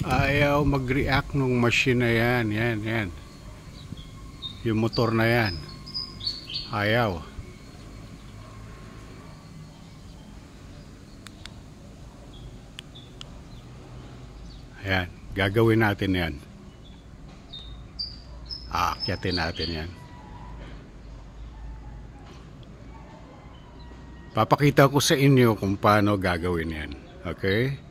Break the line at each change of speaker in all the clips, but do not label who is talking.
Ayaw mag-react nung machine na yan. Yan. Yung motor na yan. Ayaw. Ayan. Gagawin natin yan. Aakyatin natin yan. Papakita ko sa inyo kung paano gagawin yan. Okay?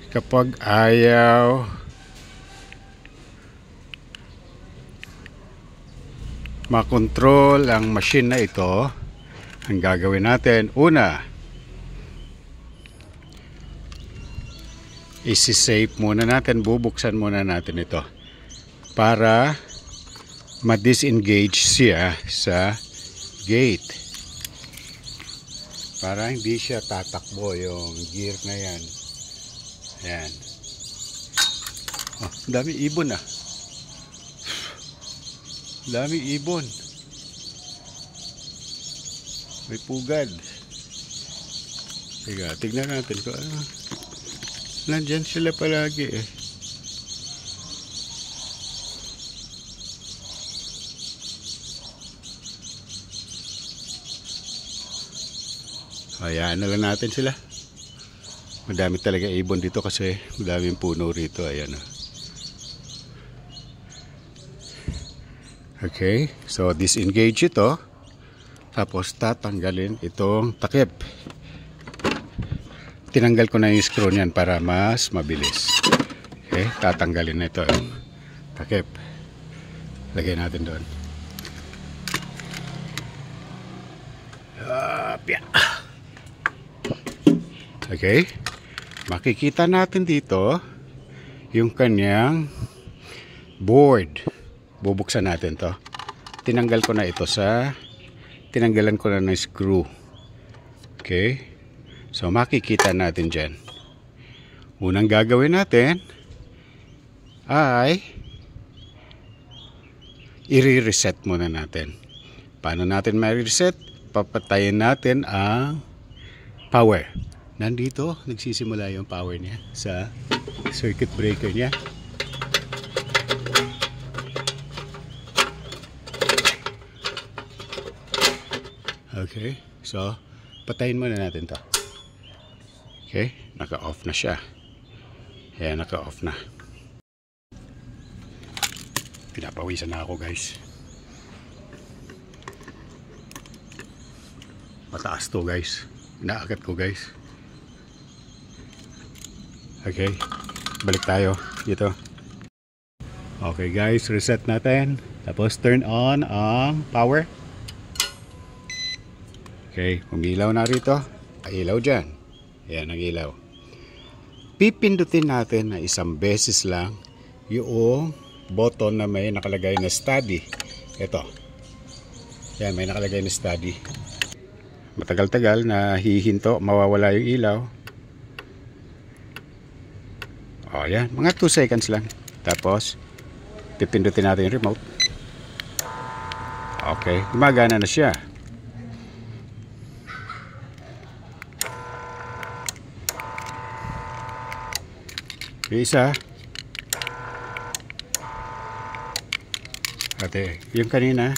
Kapag ayaw makontrol ang machine na ito, ang gagawin natin, una, isi-save muna natin, bubuksan muna natin ito para ma-disengage siya sa gate, para hindi siya tatakbo yung gear na yan. Ayan. Oh, daming ibon ah. Daming ibon. May pugad. Teka, tignan natin ko ano. Nandyan sila palagi eh. Ayan na lang natin sila. Madami talaga ibon dito kasi madaming puno rito. Ayan. Okay, so disengage ito. Tapos tatanggalin itong takip. Tinanggal ko na yung screw niyan para mas mabilis. Okay, tatanggalin na ito yung takip. Lagay natin doon. Okay. Makikita natin dito yung kanyang board. Bubuksan natin to. Tinanggal ko na ito tinanggalan ko na ng screw. Okay. So makikita natin dyan. Unang gagawin natin ay i-reset muna natin. Paano natin ma-reset? Papatayin natin ang power. Nandito, nagsisimula yung power niya sa circuit breaker niya. Okay, so patayin muna natin to. Okay, naka-off na siya. Ayan, naka-off na. Pinapawisan na ako guys. Mataas to guys. Inaakat ko guys. Okay, balik tayo dito. Okay guys, reset natin. Tapos turn on ang power. Okay, umilaw na rito. Ilaw dyan. Ayan, ang ilaw. Pipindutin natin na isang beses lang yung button na may nakalagay na steady. Ito. Yan, may nakalagay na steady. Matagal-tagal na hihinto, mawawala yung ilaw. O, yan. Mga 2 seconds lang. Tapos, pipindutin natin yung remote. Okay. Gumagana na siya. Yung isa. Ate, yung kanina.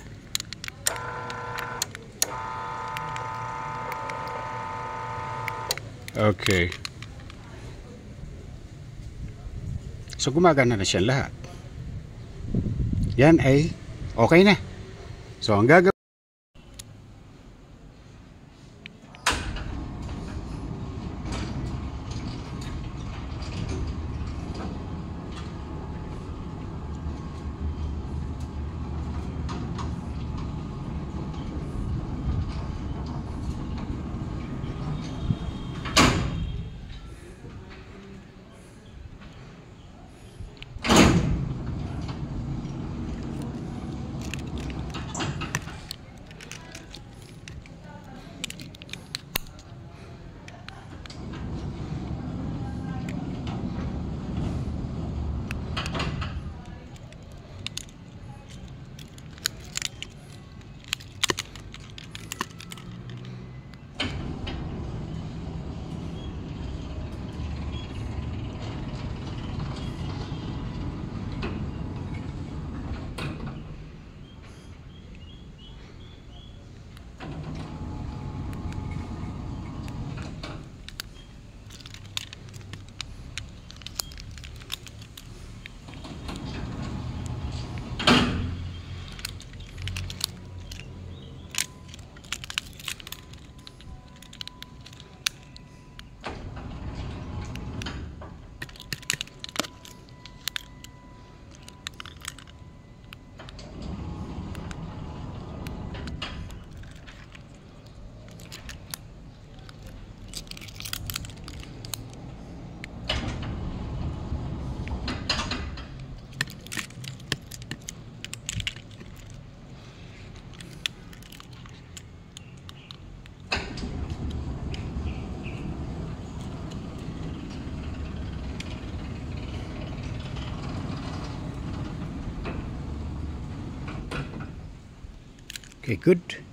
Okay. So gumagana na siya lahat. Yan ay okay na. So ang gagawin, Okay, good.